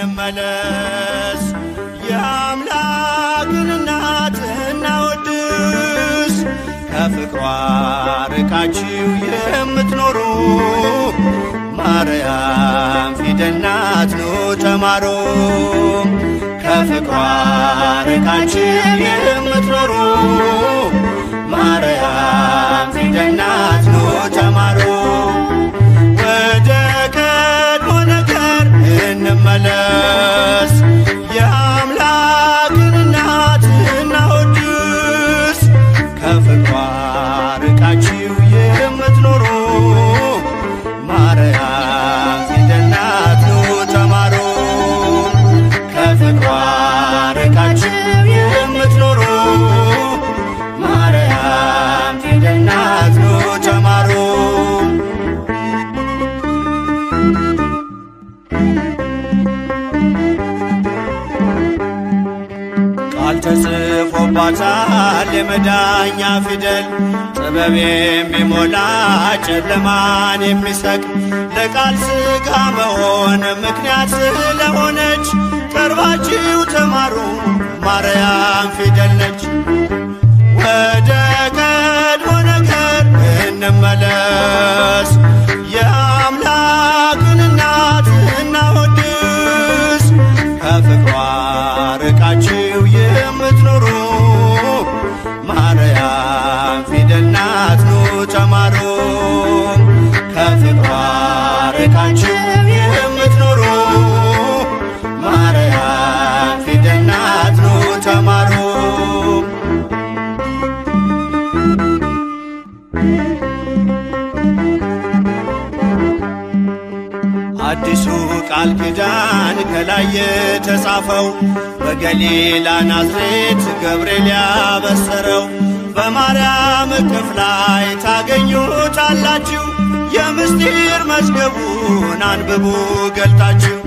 እንመለስ። የአምላክን እናት እናወድስ። ከፍቅሯ ርቃችሁ የምትኖሩ ማርያም ፊደል ናት ኑ ተማሩ። ከፍቅሯ ርቃችሁ የምትኖሩ ማርያም ፊደል ናት ኑ ተማሩ። ወደ ቀድሞ ነገር እንመለስ። የአምላክን እናት እናወድስ። ከፍቅሯ ርቃችሁ የምትኖሩ ማርያም ፊደል ናት ኑ ተማሩ። ከፍቅሯ ርቃችሁ የምትኖሩ ማርያም ፊደል ናት ኑ ተማሩ። ቃል ተጽፎባታል የመዳኛ ፊደል፣ ጥበብ የሚሞላ ጨለማን የሚሰቅ ለቃል ሥጋ መሆን ምክንያት ስለሆነች ቀርባችሁ ተማሩ ማርያም ፊደል ነች። ወደ ቀድሞ ነገር እንመለስ። የአምላክን እናት እናወድስ። ከፍቅሯ ርቃችሁ የምትኖሩ ማርያም ፊደል ናት ኑ ተማሩ። ከፍቅሯ ርቃችሁ የምትኖሩ ማርያም ፊደል ናት ኑ ተማሩ። አዲሱ ቃል ኪዳን ከላይ የተጻፈው በገሊላ ናዝሬት ገብርኤል ያበሰረው በማርያም እቅፍ ላይ ታገኙታላችሁ። የምስጢር መዝገቡን አንብቡ ገልጣችሁ።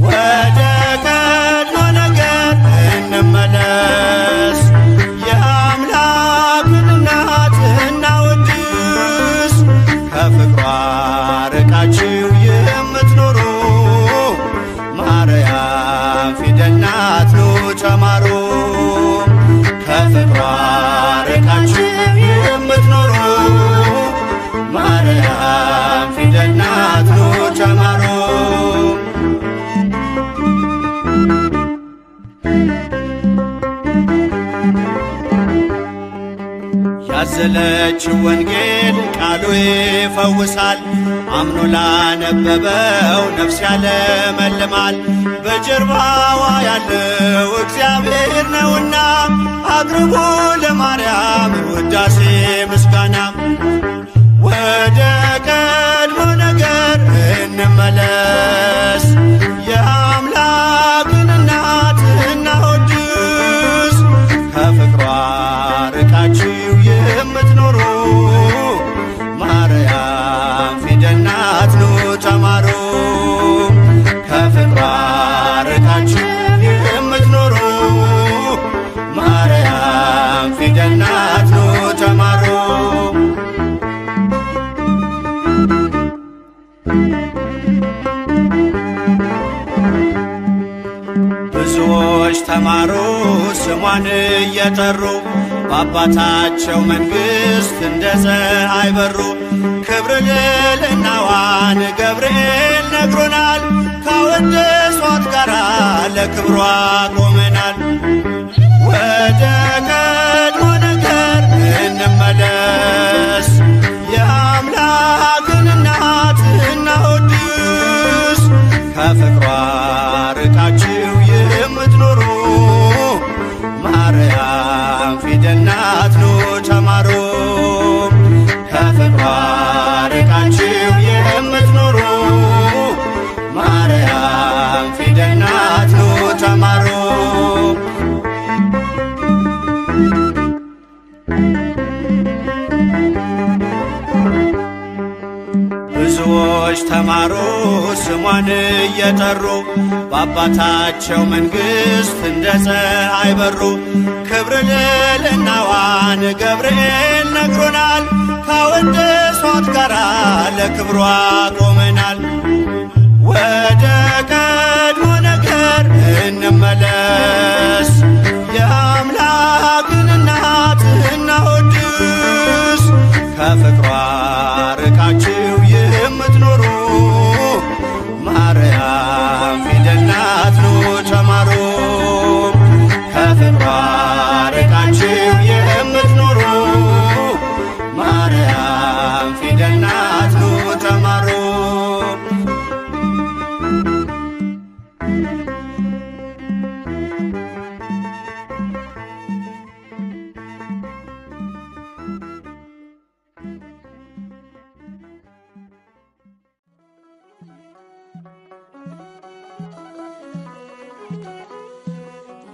ወደ ቀድሞ ነገር እንመለስ። የአምላክን እናት እናወድስ። ከፍቅሯ ርቃችሁ የምትኖሩ ማርያም ፊደል ናት ኑ ተማሩ። ከፍቅሯ ርቃችሁ የምትኖሩ ማርያም ፊደል ናት ኑ ተማሩ። ያዘለችው ወንጌል ቃሉ ይፈውሳል። አምኖ ላነበበው ነፍስ ያለመልማል። በጀርባዋ ያለው እግዚአብሔር ነውና አቅርቡ ለማርያም ውዳሴ ምስጋና። ወደ ቀድሞ ነገር እንመለስ። የአምላክን እናት እናወድስ። ከፍቅሯ ርቃችሁ የምትኖሩ ማርያም ፊደል ናት ኑ ተማሩ። ከፍቅሯ ርቃችሁ የምትኖሩ ማርያም ፊደል ናት ኑ ተማሩ። ብዙዎች ተማሩ ስሟን እየጠሩ በአባታቸው መንግሥት እንደ ፀሐይ በሩ። ክብር ልዕልናዋን ገብርኤል ነግሮናል። ካወደሷት ጋራ ለክብሯ ቆመናል። ወደ ቀድሞ ነገር እንመለስ። የአምላክን እናት እናወድስ። ከፍቅሯ ርቃችሁ የምትኖሩ ማርያም ፊደል ናት ኑ ተማሩ። ከፍቅሯ ርቃችሁ የምትኖሩ ማርያም ፊደል ናት ኑ ተማሩ። ብዙዎች ተማሩ ስሟን እየጠሩ በአባታቸው መንግሥት እንደ ፀሐይ በሩ። ክብር ልዕልናዋን ገብርኤል ነግሮናል። ካወደሷት ጋራ ለክብሯ ቆመናል። ወደ ቀድሞ እንመለስ። የአምላክን እናት እናወድስ። ከፍቅሯ ርቃችሁ የምትኖሩ ማርያም ፊደል ናት ኑ ተማሩ። ከፍቅሯ ርቃችሁ የምትኖሩ ማርያም ፊደል ናት ኑ ተማሩ።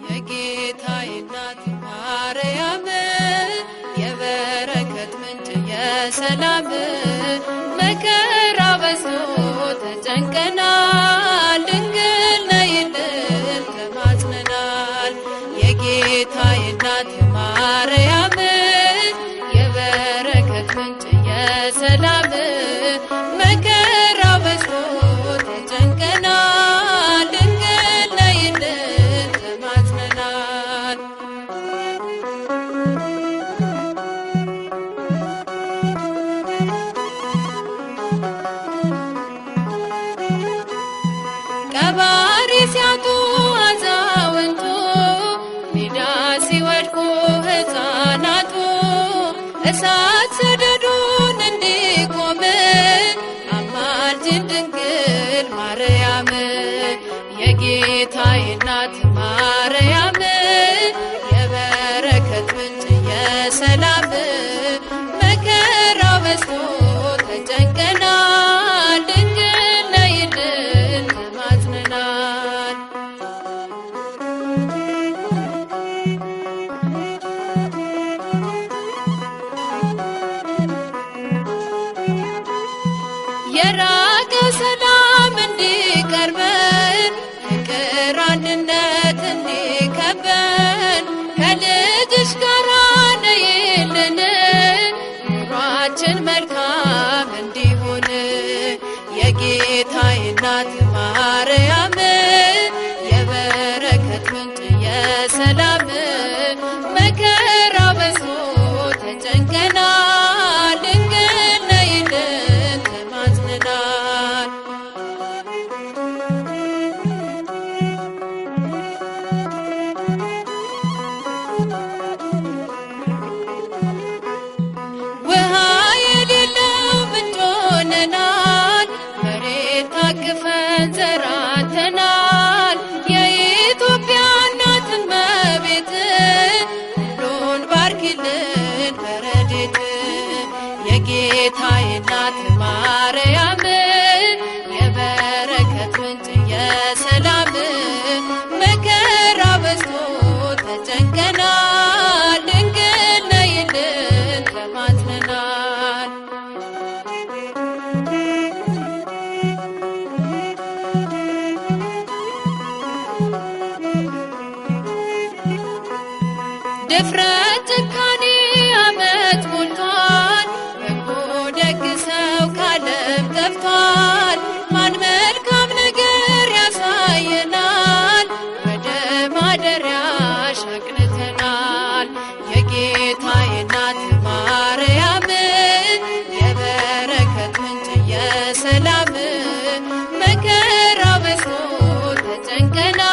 የጌታዬ እናት ማርያም የበረከት ምንጭ የሰላም መከራ በዝቶ ተጨንቀናል፣ ድንግል ነይልን ተማጽነናል። የጌታዬ እናት ማርያም የበረከት ምንጭ የሰላም መከራ በዝቶ ተጨንቀናል፣ ድንግል ነይልን ተማጽነናል። ቀባሪ ሲያጡ አዛውንቱ ሜዳ ሲወድቁ ሕፃናቱ እሳት ሰደዱን እንዲቆም አማልጅን ድንግል ማርያም። የጌታዬ እናት ማርያም የበረከት ምንጭ የሰላም መከራ በዝቶ ተጨንቀናል፣ ድንግል ነይልን ተማጽነናል። የራቀ ሰላም እንዲቀርበን ፍቅር አንድነት እንዲከበን ከልጅሽ ጋር ነይልን ኑሯችን መልካም እንዲሆን። የጌታዬ እናት ማርያም የበረከት ምንጭ የሰላም መከራ በዝቶ ተጨንቀናል፣ ድንግል ነይልን ተማጽነናል። ውሃ የሌለው ምንጭ ሆነናል፣ መሬት ታቅፈን ዘራተናል። የኢትዮጵያ እናት እመቤት ሁሉን ባርኪልን በረድኤት። የጌታዬ እናት ማርያም የበረከት ምንጭ የሰላም መከራ በዝቶ ተጨንቀናል፣ ድንግል ነይልን ተማጽነናል። ድፍረት ጭካኔ ዓመት ሞልቷል፣ በጎ ደግ ሰው ካለም ጠፍቷል። ማን መልካም ነገር ያሳየናል፣ ወደ ማደሪያሽ አቅንተናል። የጌታዬ እናት ማርያም የበረከት ምንጭ የሰላም መከራ በዝቶ ተጨንቀናል፣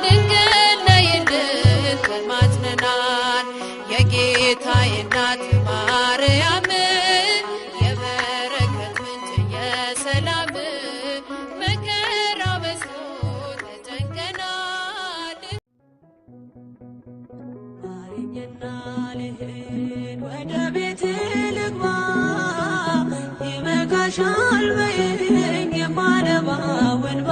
ድንግል ነይልን ተማጽነናል። የጌታዬ እናት ማርያም የበረከት ምንጭ የሰላም መከራ በዝቶ ተጨንቀናል። ማረኝና ልሂድ ወደ ቤት ልግባ፣ ይበቃሻል በይኝ የማነባው እንባ።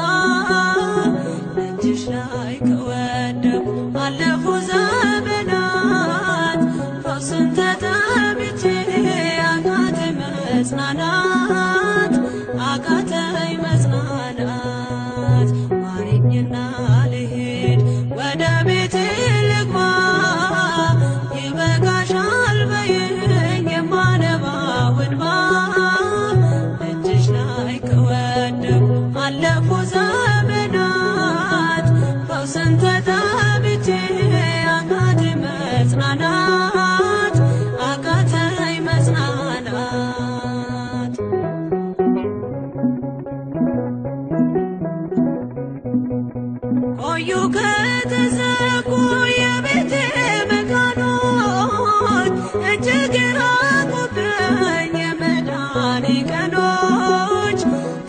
እጅሽ ላይ ከወደኩ አለፉ ዘመናት፣ ፈውስን ተጠምቼ አቃተኝ መጽናናት፣ አቃተኝ መጽናናት። ማረኝና ልሂድ ወደ ቤት ልግባ፣ ይበቃሻል በይኝ የማነባው እንባ። እጅሽ ላይ ከወደኩ አለፉ ዘመናት፣ እጅግ ራቁብኝ የመዳኔ ቀኖች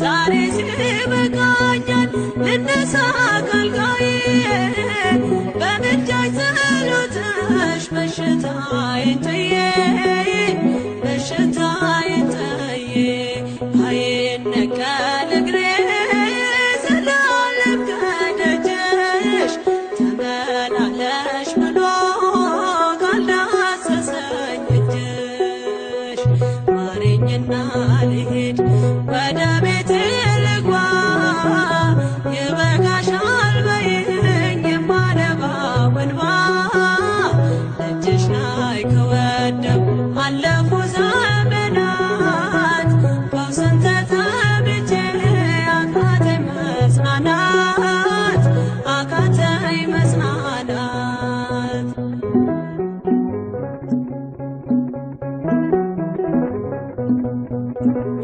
ዛሬ ሲበቃኛል ልነሳ አገልጋዬ በምልጃሽ ጸሎትሽ በሽታዬን ጥዬ በሽታዬን ጥዬ አይነቀል እግሬ ዘላለም ከደጅሽ ተመላለሽ ብሎ ካልዳሰሰኝ እጅሽ ማረኝና ልሂድ ወደ ቤቴ ልግባ ይበቃሻል በይኝ የማነባው እንባ ደጅሽ ላይ ከወደኩ አለፉ ዘመናት ፈውስን ተጠምቼ አቃተኝ መጽናናት አቃተኝ መጽናናት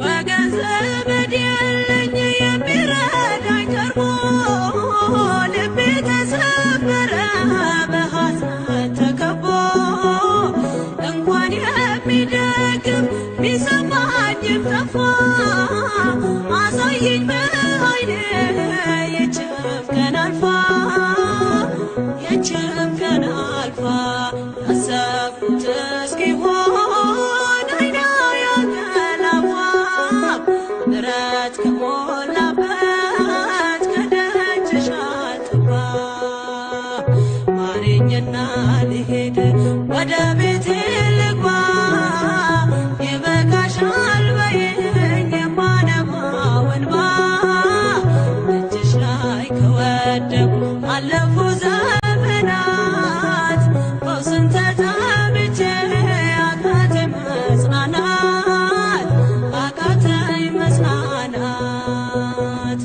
ወገን ዘመድ የለኝ የሚረዳኝ ቀርቦ ልቤ ተሰበረ በሐዘን ተከቦ እንኳን የሚደግፍ ሚሰማኝም ጠፋ አሳየኝ በዓይኔ ይህችም ቀን አልፋ ይህችም ቀን አልፋ ያሰብኩት እስኪሆን አይና ያንቀላፋ ምሕረት ከሞላበት ከደጅሽ አልጠፋም ማረኝና ልሂድ ወደ ቤቴ ልግባ ይበቃሻል በይኝ የማነባው እንባ እጅሽ ላይ ከወደኩ አለፉ ዘመናት ፈውስን ተጠምቼ አቃተኝ መጽናናት አቃተኝ መጽናናት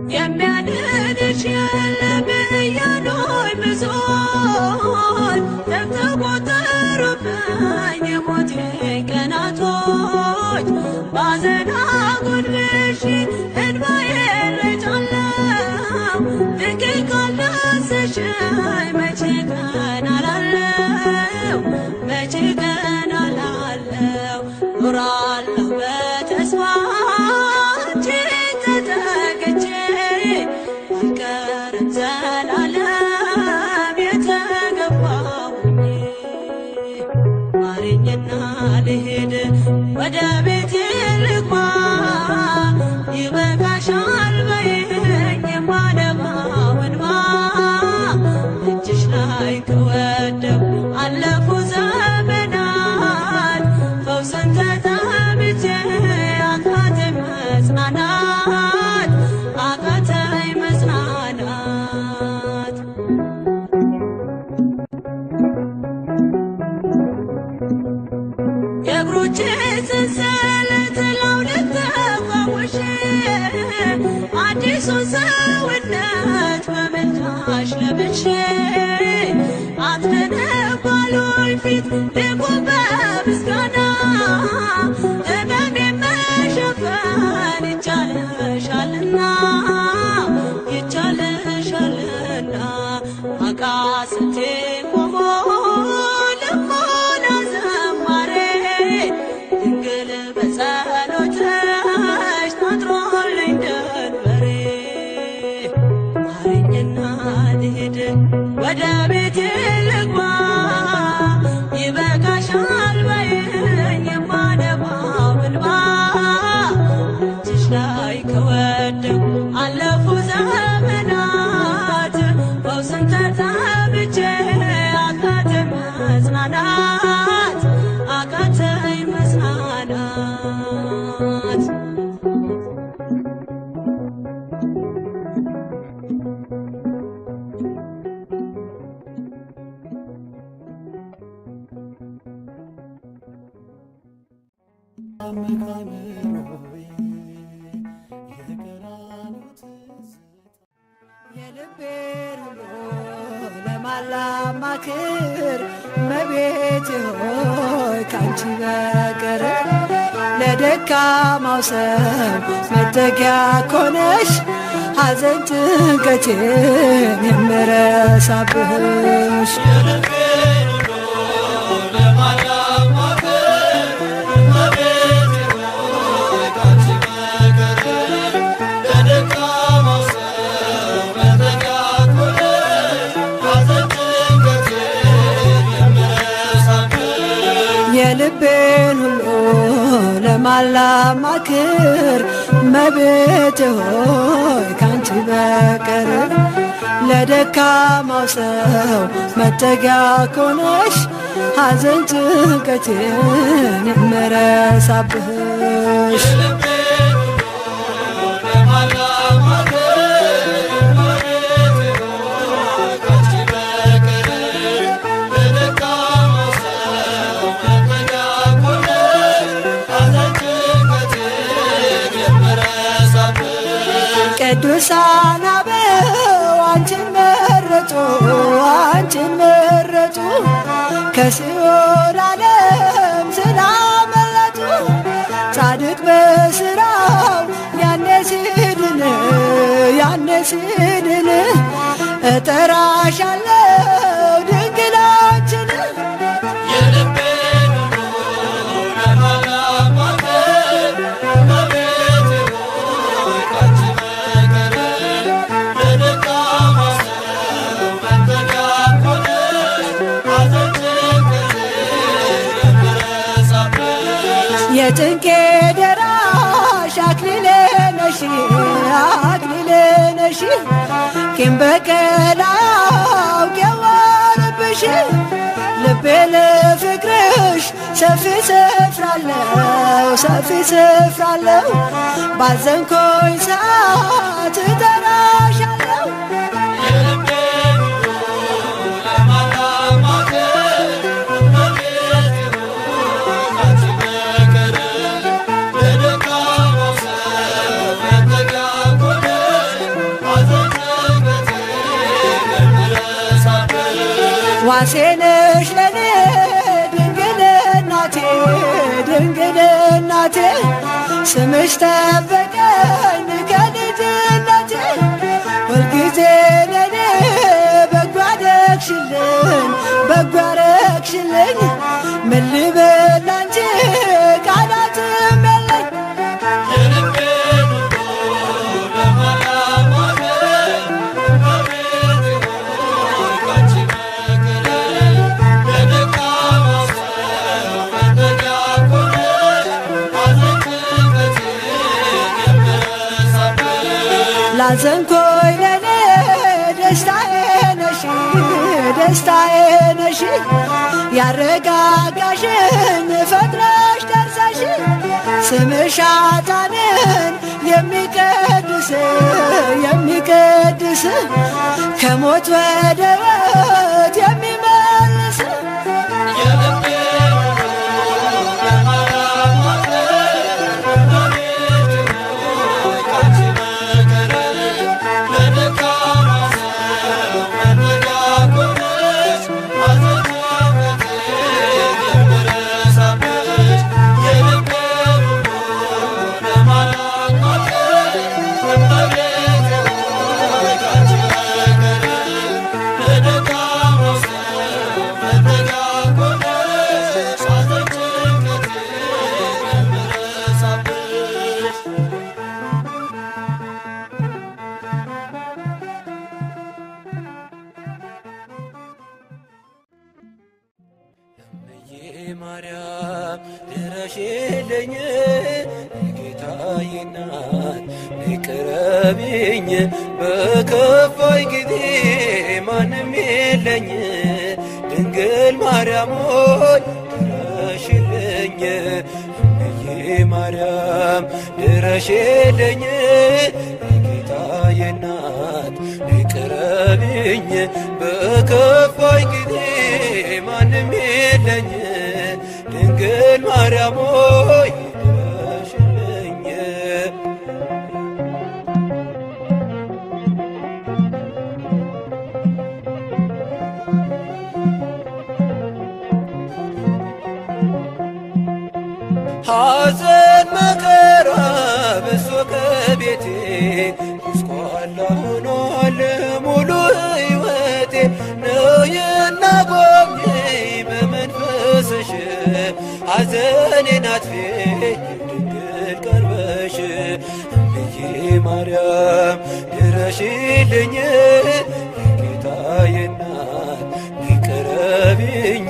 የሚያድንሽ የለም እያሉኝ ብዙዎች ተቆጠሩብኝ የሞቴ ቀናቶች ባዘን አጎንብሼ እንባዬን ረጫለሁ ድንግል ካልዳሰሽኝ መቼ ቀን አላለው መቼ ቀን አላለው ኖራለሁ በተስፋ አንቺን ተጠግቼ አልቀርም ዘላለም የተገባሁኝ ማረኝና ልሂድ ወደ ቤቴ ልግባ ይበቃሻል በይኝ የማነባው እንባ እጅሽ ላይ ከወደኩ አለፉ ዘመናት ፈውስን ተጠምቼ አቃተኝ መጽናናት አቃተኝ መጽናናት የእግሮቼ ሰንሰለት ላውልቅ ተፈውሼ አዲሱን ሰውነት በምልጃሽ ለብሼ አትነባሉኝ ፊት ልቁም በምስጋና ሕመሜን መሸፈን ይቻልሻልና ይቻልሻልና አቃስቴ ቆሞ ልሞላ ዘማሬ ድንግል በጸሎትሽ ታጥሮልኝ ደንበሬ ማረኝና ልሂድ ወደ ቤቴ ልግባ ይበቃሻል በይኝ የማነባው እንባ እጅሽ ላይ ከወደኩ አለፉ ዘመናት ፈውስን ተጠምቼ አቃተኝ መጽናናት አቃተኝ መጽናናት የልቤን ሁሉ ለማላማክር እመቤቴ ሆይ ካንቺ በቀር ለደካማው ሰው መጠጊያ ኮነሽ ሐዘን ጭንቀቴን የምረሳብሽ የልቤን ሁሉ ለማላማክር እመቤቴ ሆይ ካንቺ በቀር ለደካማው ሰው መጠጊያ ኮነሽ ሐዘን ጭንቀቴን የምረሳብሽ ቅዱሳን አበው አንቺን መረጡ አንቺን መረጡ ከሲኦል ዓለም ስላመለጡ ጻድቅ በሥራው ያኔ ሲድን እጠራሻለሁ ድንግላችን የጭንቄ ደራሽ አክሊሌ ነሽ ቂም በቀል አውቄዋለሁብሽ ልቤ ለፍቅርሽ ሰፊ ስፍራለው ባዘንኮኝ ሰዓት እጠራሻለሁ ዋሴነሽ ለኔ ድንግል እናቴ ስምሽ ጠበቀኝ ከልጅነቴ ሁልጊዜ ለኔ በጎ አረግሽልኝ ምን ልበል አንቺ ቃላትም የለኝ ላዘንኮይ ለኔ ደስታዬ ነሽ ያረጋጋሽኝ ፈጥነሽ ደርሰሽ ስምሽ ኃጥአንን የሚቀድስ ከሞት ወደ ሕይወት የሚመልስ ማርያም ድረሽልኝ ጌታዬ እናት ቅረቢኝ በከፋኝ ጊዜ ማንም የለኝ ድንግል ማርያም ሆይ ድረሽልኝ ማርያም ድረሽልኝ ጌታዬ እናት ቅረቢኝ በከፋኝ ጊዜ ማንም የለኝ ድንግል ማርያም ሆይ ድረሽልኝ ሐዘን መከራ በሶ ከቤቴ ጉስቋላ ነይና ጎብኚኝ በመንፈስሽ ሐዘኔን አጥፊ ድንግል ቀርበሽ እምዬ ማርያም ድረሽልኝ የጌታዬ እናት ይቅረብኝ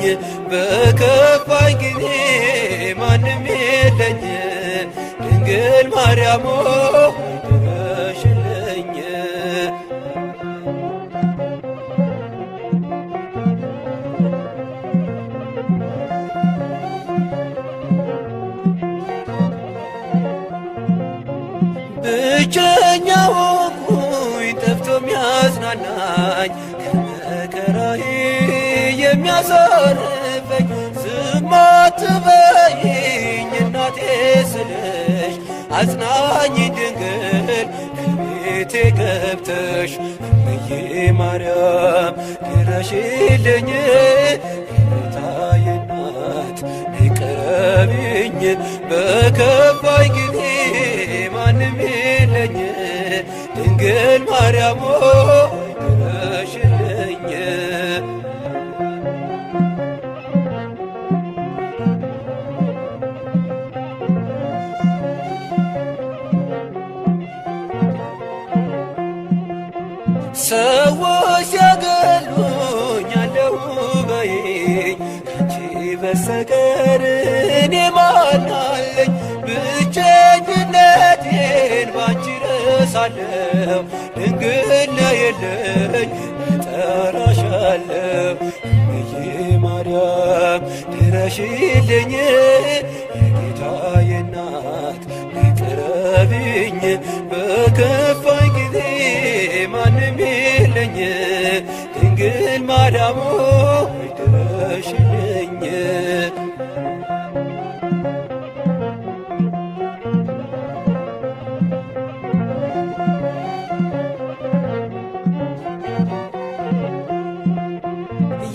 በከፋኝ ጊዜ ማንም የለኝ ድንግል ማርያም ድረሽልኝ ብቸኛ ሆንኩኝ ጠፍቶ የሚያጽናናኝ ከመከራዬ የሚያሳርፈኝ ዝም አትበይኝ እናቴ ስልሽ አጽናኝ ድንግል ከቤቴ ገብተሽ እምዬ ማርያም ድረሽልኝ የጌታዬ እናት ይቅረብኝ በከፋኝ ጊዜ ማንም የለኝ ድንግል ማርያም ድረሽልኝ ሰዎች ሲያገሉኝ አለሁ በይኝ ካንቺ በስተቀር እኔ ማን አለኝ ብቸኝነቴን ባንቺ ረሳለሁ ድንግል ነይልኝ እጠራሻለሁ እምዬ ማርያም ድረሽልኝ የጌታዬ እናት ይቅረብኝ በከፋኝ ጊዜ ማንም የለኝ ድንግል ማርያም ድረሽልኝ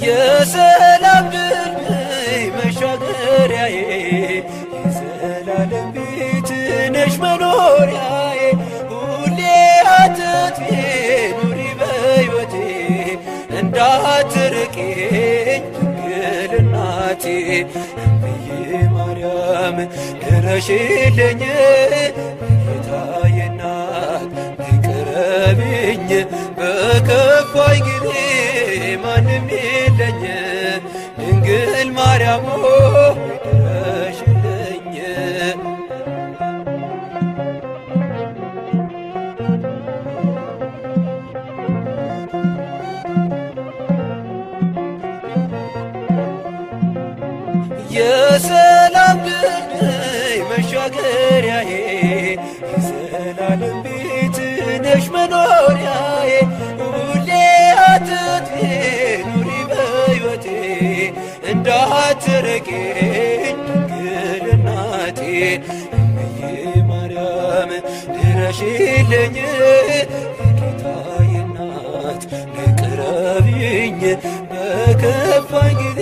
የሰላም ድልድይ መሻገሪያዬ የዘላለም ቤት ነሽ መኖሪያዬ ሁሌ አትጥፊ ኑሪ በሕይወቴ እንዳትርቂኝ ድንግል እናቴ እምዬ ማርያም ድረሽልኝ የጌታዬ እናት ይቅረብኝ በከፋኝ ጊዜ ማንም የለኝ ድንግል ማርያም ድረሽልኝ የሰላም ድልድይ መሻገሪያዬ የዘላለም ቤት ነሽ መኖሪያዬ ሁሌ አትጥፊ ኑሪ በሕይወቴ እንዳትርቂኝ ድንግል እናቴ እምዬ ማርያም ድረሽልኝ የጌታዬ እናት ይቅረብኝ በከፋኝ ጊዜ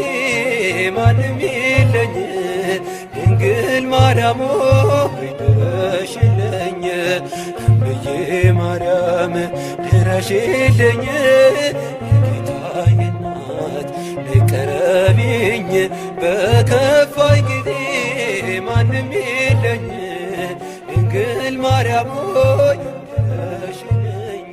ማንም የለኝ ድንግል ማርያም ድረሽልኝ እምዬ ማርያም ድረሽልኝ የጌታዬ እናት ይቅረብኝ በከፋኝ ጊዜ ማንም የለኝ ድንግል ማርያም ድረሽልኝ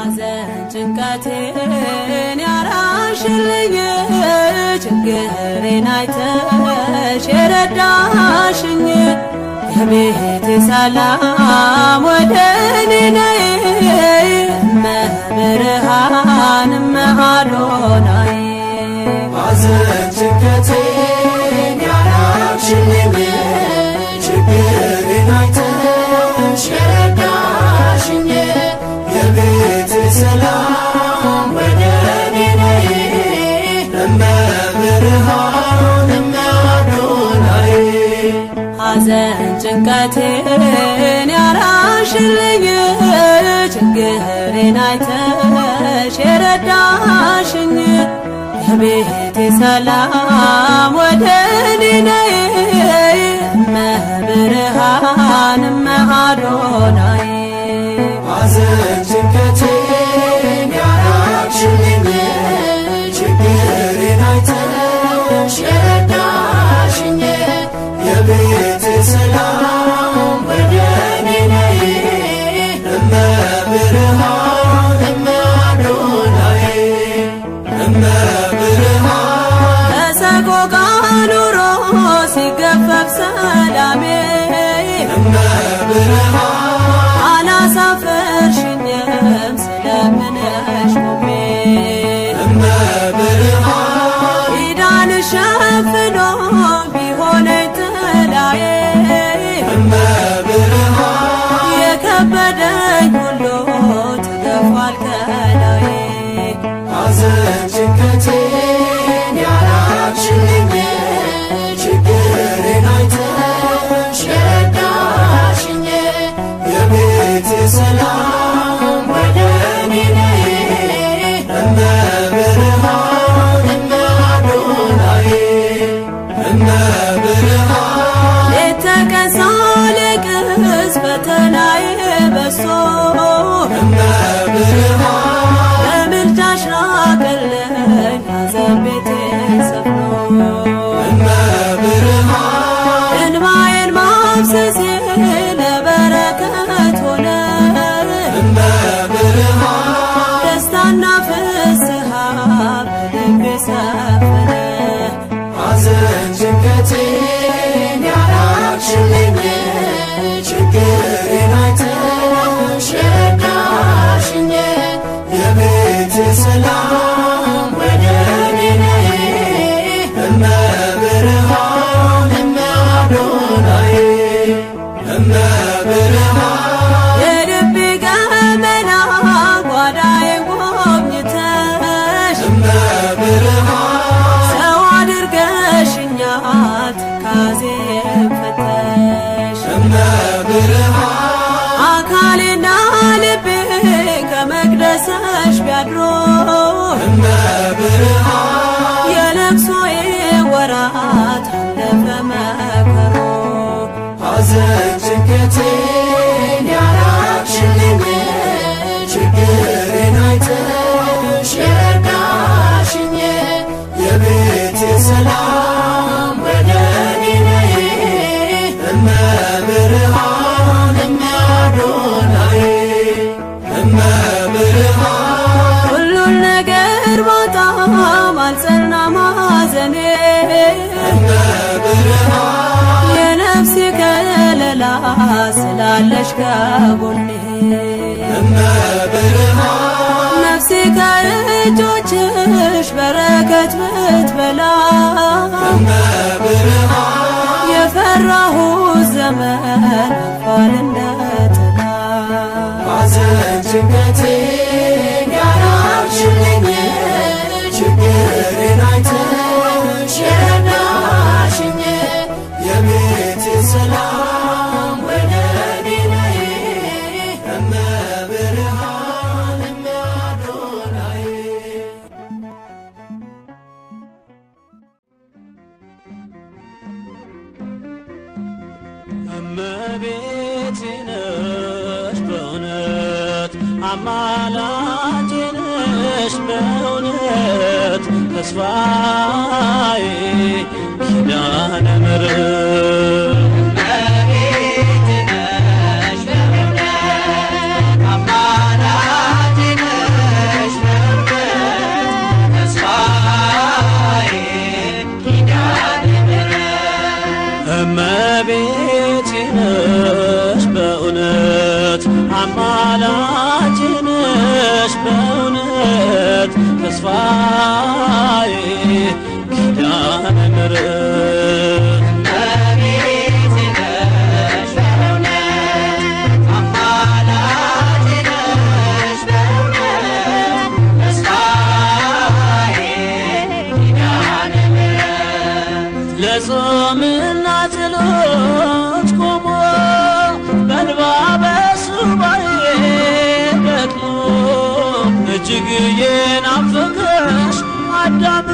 ሐዘን ጭንቀቴን ያራሽልኝ ችግሬን አይተሽ የረዳሽኝ የቤቴ ሰላም ወደ እኔ ነይ እመብርሃን እመአዶናይ ሐዘን ጭንቀቴን ያራቅሽልኝ ችግሬን አይተሽ የረዳሽኝ የቤቴ ሰላም ወደ እኔ ነይ እመብርሃን እመአዶናይ ሐዘን ጭንቀቴን ያራሽልኝ ችግሬን አይተሽ የረዳሽኝ የቤቴ ሰላም ወደ እኔ ነይ እመብርሃን እመአዶናይ ሐዘን ጭንቀቴን ያራቅሽልኝ ችግሬን አይተሽ የረዳሽኝ የቤቴ ሰላም ወደ እኔ ነይ እመብርሃን እመአዶናይ እመብርሃን በሰቆቃ ኑሮ ሲገፈፍ ሰላሜ እመብርሃን አላሳፈርሽኝም ስለምንሽ ቆሜ እመብርሃን ኪዳንሽ ሸፍኖ ቢሆነኝ ጥላዬ እመብርሃን የከበደኝ ሁሉ ተገፏል ከላዬ ሐዘን ጭንቀቴን ያራቅሽልኝ ችግሬን አይተሽ የረዳሽኝ የቤቴ ሰላም ወደ እኔ ነይ እመብርሃን እመአዶናይ እመብርሃን ሌት ተቀን ሳለቅስ ፈተናዬ በዝቶ እመብርሃን በምልጃሽ ራቀልኝ ሐዘን ቤቴን ሰፍኖ እመብርሃን እንባዬን ማፍሰሴ ለበረከት ሆነ እመብርሃን ደስታና ፍስሃ በልቤ ሰፈነ ሐዘን ጭንቀቴን ያራቅሽልኝ ችግሬን አይተሽ የረዳሽኝ የቤቴ ሰላም ወደ እኔ ነይ እመብርሃን እመአዶናይ እመብርሃን የልቤ ገመና ጓዳዬን ጎብኝተሽ እመብርሃን ሰው አድርገሽኛል ትካዜን ፈተሽ እመብርሃን አካሌና ልቤ ከመቅደስሽ ቢያድሮ እመብርሃን የለቅሶዬ ወራት አለፈ መከሮ ሐዘን ጭንቀቴን ያራቅሽልኝ ችግሬን አይተሽ የረዳሽኝ የቤቴ ሰላም ወደ እኔ ነይ እመብርሃን እመአዶናይ እመብርሃን ሁሉን ነገር ባጣም አልጸናም ሐዘኔ እመብርሃን የነፍሴ ከለላ ስላለሽ ከጎኔ እመብርሃን ነፍሴ ከእጆችሽ በረከት ብትበላ እመብርሃን የፈራሁት ዘመን አልፏል እንደ ጥላ ሐዘን ጭንቀቴን ያራቅሽልኝ ችግሬን አይተሽ የረዳሽኝ የቤቴ ሰላም ወደ እኔ ነይ እመብርሃን እመአዶናይ እመቤቴ ነሽ በእውነት አማላጄ ነሽ በእውነት ተስፋዬ ኪዳነ ምሕረት እመቤቴ ነሽ በእውነት አማላጄ ነሽ ጾምና ጸሎት ቆሞ በእንባ በሱባኤ ደክሞ እጅግ የናፈቀሽ አዳም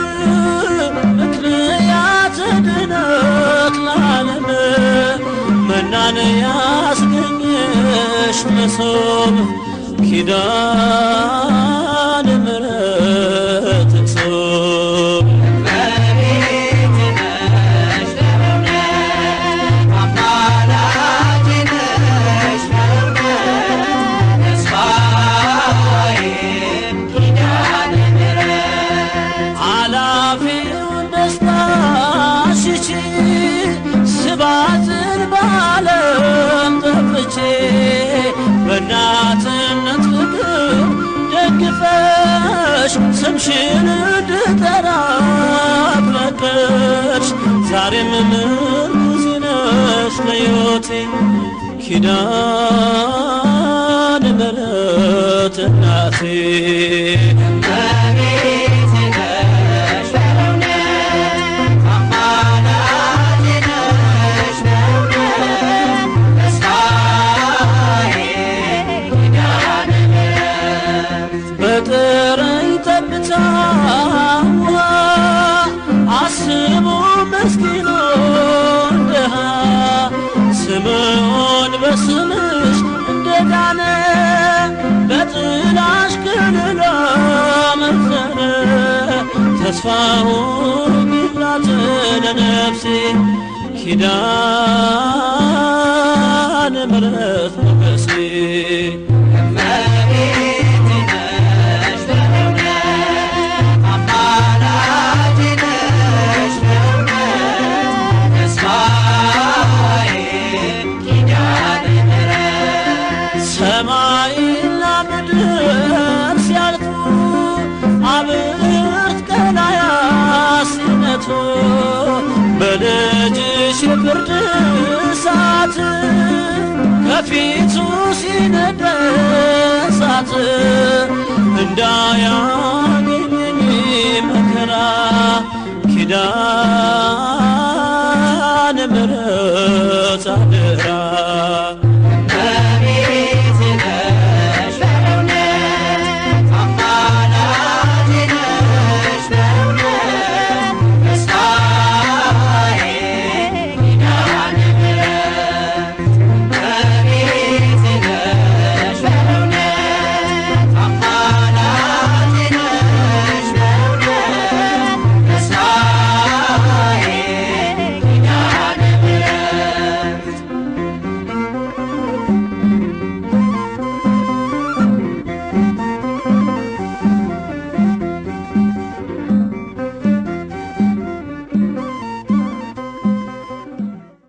ምክንያት ድነት ለዓለም መናን ያስገኘሽ መሶብ ኪዳነ ምሕረት እቅሶብ አላፊውን ደስታ ሽቺ ስባትን ባለም ጠፍቼ በእናትነት ፍቅር ደግፈሽ ስምሽን እንድጠራ ፈቀድሽ ዛሬም ምርኩዜ ነሽ ለሕይወቴ ኪዳነ ምሕረት እናቴ በጥረኝ ጠብታ ውሃ አስቡ ምስኪኑን ድሃ ስምዖን በስምሽ እንደዳነ በጥላሽ ከለላ መዘነ ተስፋውን ይላት ለነፍሴ ኪዳነ ምሕረት ሞገሴ ሰማይና ምድር ሲያልፉ አብርት ቀላያት ሲነቱ በልጅሽ የፍርድ እሳት ከፊቱ ሲነድ እሳት እንዳ